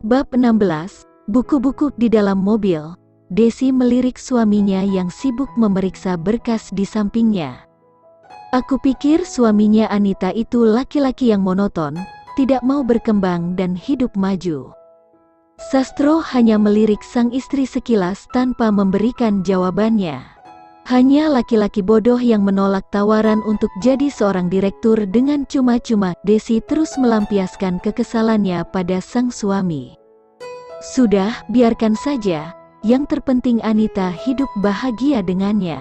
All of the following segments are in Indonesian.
Bab 16, buku-buku di dalam mobil. Desi melirik suaminya yang sibuk memeriksa berkas di sampingnya. Aku pikir suaminya Anita itu laki-laki yang monoton, tidak mau berkembang dan hidup maju. Sastro hanya melirik sang istri sekilas tanpa memberikan jawabannya. Hanya laki-laki bodoh yang menolak tawaran untuk jadi seorang direktur dengan cuma-cuma. Desi terus melampiaskan kekesalannya pada sang suami. Sudah, biarkan saja. Yang terpenting Anita hidup bahagia dengannya.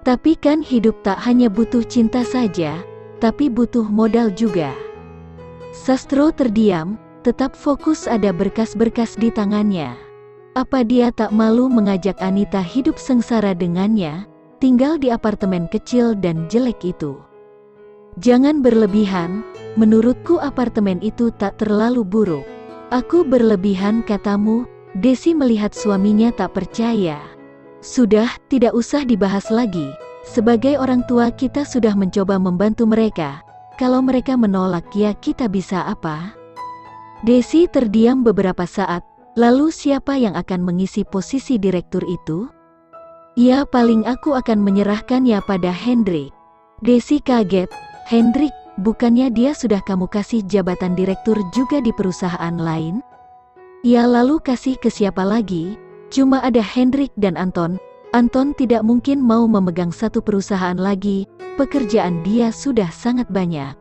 Tapi kan hidup tak hanya butuh cinta saja, tapi butuh modal juga. Sastro terdiam, tetap fokus ada berkas-berkas di tangannya. Apa dia tak malu mengajak Anita hidup sengsara dengannya, tinggal di apartemen kecil dan jelek itu? Jangan berlebihan, menurutku apartemen itu tak terlalu buruk. Aku berlebihan katamu? Desi melihat suaminya tak percaya. Sudah, tidak usah dibahas lagi. Sebagai orang tua kita sudah mencoba membantu mereka. Kalau mereka menolak ya kita bisa apa? Desi terdiam beberapa saat. Lalu siapa yang akan mengisi posisi direktur itu? Ya paling aku akan menyerahkannya pada Hendrik. Desi kaget. Hendrik, bukannya dia sudah kamu kasih jabatan direktur juga di perusahaan lain? Ya lalu kasih ke siapa lagi? Cuma ada Hendrik dan Anton. Anton tidak mungkin mau memegang satu perusahaan lagi, pekerjaan dia sudah sangat banyak.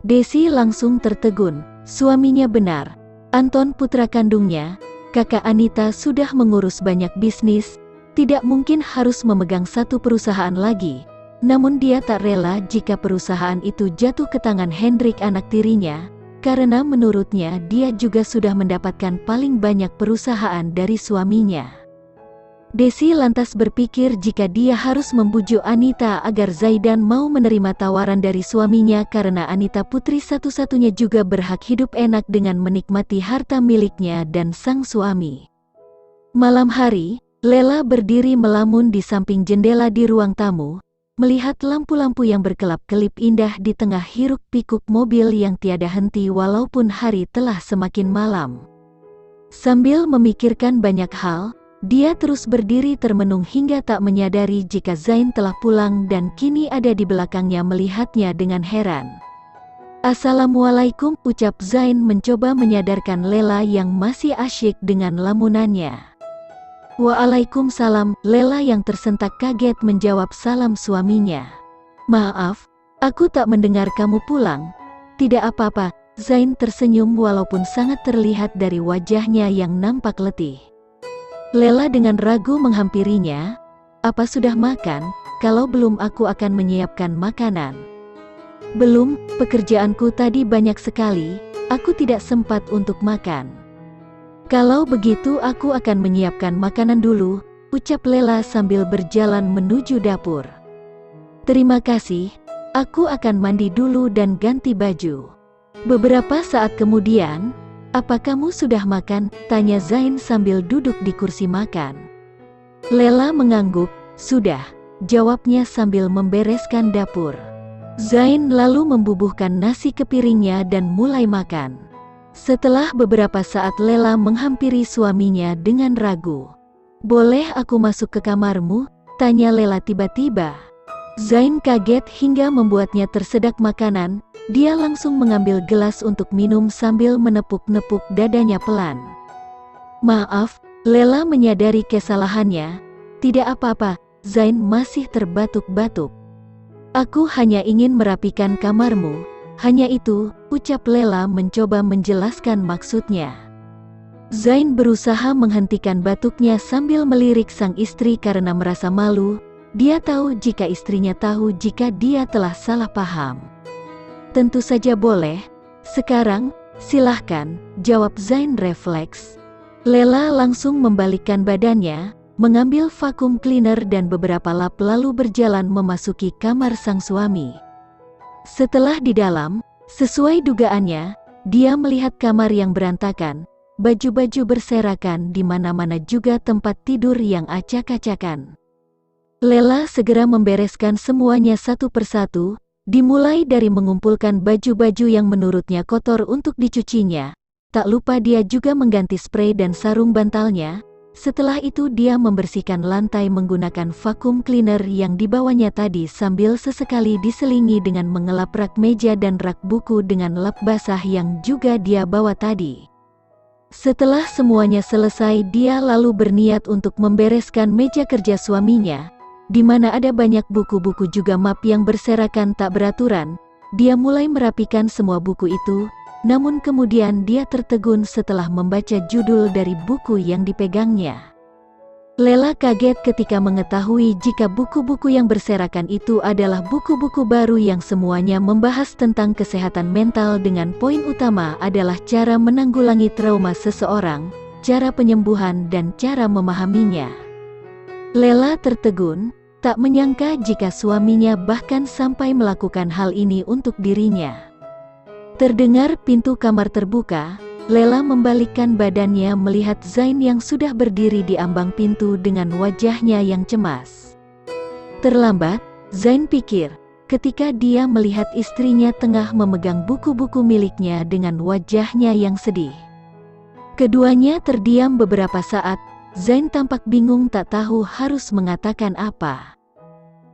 Desi langsung tertegun, suaminya benar. Anton putra kandungnya, kakak Anita sudah mengurus banyak bisnis, tidak mungkin harus memegang satu perusahaan lagi. Namun dia tak rela jika perusahaan itu jatuh ke tangan Hendrik anak tirinya, karena menurutnya dia juga sudah mendapatkan paling banyak perusahaan dari suaminya. Desi lantas berpikir jika dia harus membujuk Anita agar Zaidan mau menerima tawaran dari suaminya karena Anita putri satu-satunya juga berhak hidup enak dengan menikmati harta miliknya dan sang suami. Malam hari, Lela berdiri melamun di samping jendela di ruang tamu, melihat lampu-lampu yang berkelap-kelip indah di tengah hiruk-pikuk mobil yang tiada henti walaupun hari telah semakin malam. Sambil memikirkan banyak hal, dia terus berdiri termenung hingga tak menyadari jika Zain telah pulang dan kini ada di belakangnya melihatnya dengan heran. "Assalamualaikum," ucap Zain mencoba menyadarkan Lela yang masih asyik dengan lamunannya. "Waalaikumsalam," Lela yang tersentak kaget menjawab salam suaminya. "Maaf, aku tak mendengar kamu pulang." "Tidak apa-apa," Zain tersenyum walaupun sangat terlihat dari wajahnya yang nampak letih. Lela dengan ragu menghampirinya. "Apa sudah makan? Kalau belum aku akan menyiapkan makanan." "Belum, pekerjaanku tadi banyak sekali, aku tidak sempat untuk makan." "Kalau begitu aku akan menyiapkan makanan dulu," ucap Lela sambil berjalan menuju dapur. "Terima kasih, aku akan mandi dulu dan ganti baju." Beberapa saat kemudian, "Apa kamu sudah makan?" tanya Zain sambil duduk di kursi makan. Lela mengangguk, "Sudah," jawabnya sambil membereskan dapur. Zain lalu membubuhkan nasi ke piringnya dan mulai makan. Setelah beberapa saat Lela menghampiri suaminya dengan ragu. "Boleh aku masuk ke kamarmu?" tanya Lela tiba-tiba. Zain kaget hingga membuatnya tersedak makanan. Dia langsung mengambil gelas untuk minum sambil menepuk-nepuk dadanya pelan. "Maaf," Lela menyadari kesalahannya. "Tidak apa-apa," Zain masih terbatuk-batuk. "Aku hanya ingin merapikan kamarmu. Hanya itu," ucap Lela mencoba menjelaskan maksudnya. Zain berusaha menghentikan batuknya sambil melirik sang istri karena merasa malu. Dia tahu jika istrinya tahu jika dia telah salah paham. "Tentu saja boleh. Sekarang, silahkan," jawab Zain refleks. Lela langsung membalikkan badannya, mengambil vakum cleaner dan beberapa lap lalu berjalan memasuki kamar sang suami. Setelah di dalam, sesuai dugaannya, dia melihat kamar yang berantakan, baju-baju berserakan di mana-mana juga tempat tidur yang acak-acakan. Lela segera membereskan semuanya satu persatu, dimulai dari mengumpulkan baju-baju yang menurutnya kotor untuk dicucinya, tak lupa dia juga mengganti spray dan sarung bantalnya. Setelah itu dia membersihkan lantai menggunakan vacuum cleaner yang dibawanya tadi sambil sesekali diselingi dengan mengelap rak meja dan rak buku dengan lap basah yang juga dia bawa tadi. Setelah semuanya selesai, dia lalu berniat untuk membereskan meja kerja suaminya, di mana ada banyak buku-buku juga map yang berserakan tak beraturan. Dia mulai merapikan semua buku itu. Namun kemudian dia tertegun setelah membaca judul dari buku yang dipegangnya. Lela kaget ketika mengetahui jika buku-buku yang berserakan itu adalah buku-buku baru yang semuanya membahas tentang kesehatan mental dengan poin utama adalah cara menanggulangi trauma seseorang, cara penyembuhan dan cara memahaminya. Lela tertegun, tak menyangka jika suaminya bahkan sampai melakukan hal ini untuk dirinya. Terdengar pintu kamar terbuka, Lela membalikkan badannya melihat Zain yang sudah berdiri di ambang pintu dengan wajahnya yang cemas. Terlambat, Zain pikir, ketika dia melihat istrinya tengah memegang buku-buku miliknya dengan wajahnya yang sedih. Keduanya terdiam beberapa saat, Zain tampak bingung tak tahu harus mengatakan apa.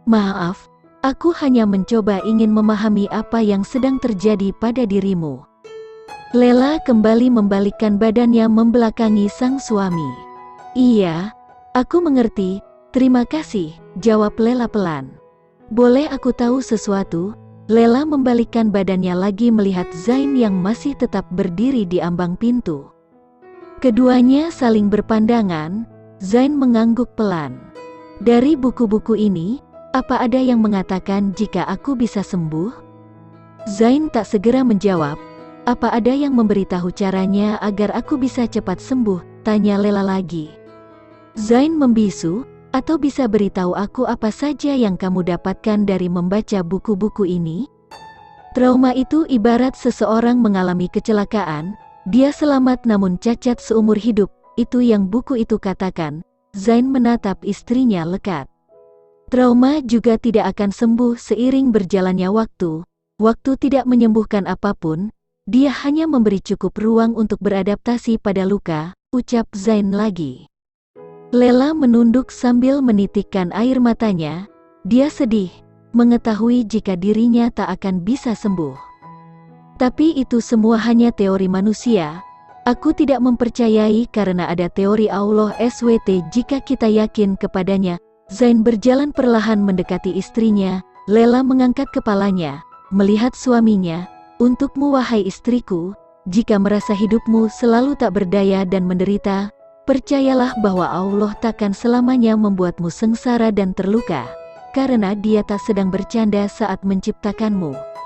"Maaf, aku hanya mencoba ingin memahami apa yang sedang terjadi pada dirimu." Lela kembali membalikkan badannya membelakangi sang suami. "Iya, aku mengerti, terima kasih," jawab Lela pelan. "Boleh aku tahu sesuatu?" Lela membalikkan badannya lagi melihat Zain yang masih tetap berdiri di ambang pintu. Keduanya saling berpandangan. Zain mengangguk pelan. "Dari buku-buku ini, apa ada yang mengatakan jika aku bisa sembuh?" Zain tak segera menjawab. "Apa ada yang memberitahu caranya agar aku bisa cepat sembuh?" tanya Lela lagi. Zain membisu, "Atau bisa beritahu aku apa saja yang kamu dapatkan dari membaca buku-buku ini?" Trauma itu ibarat seseorang mengalami kecelakaan, dia selamat namun cacat seumur hidup, itu yang buku itu katakan. Zain menatap istrinya lekat. Trauma juga tidak akan sembuh seiring berjalannya waktu. Waktu tidak menyembuhkan apapun, dia hanya memberi cukup ruang untuk beradaptasi pada luka, ucap Zain lagi. Lela menunduk sambil menitikkan air matanya. Dia sedih, mengetahui jika dirinya tak akan bisa sembuh. "Tapi itu semua hanya teori manusia. Aku tidak mempercayai karena ada teori Allah SWT jika kita yakin kepadanya." Zain berjalan perlahan mendekati istrinya. Lela mengangkat kepalanya, melihat suaminya. "Untukmu wahai istriku, jika merasa hidupmu selalu tak berdaya dan menderita, percayalah bahwa Allah takkan selamanya membuatmu sengsara dan terluka, karena Dia tak sedang bercanda saat menciptakanmu."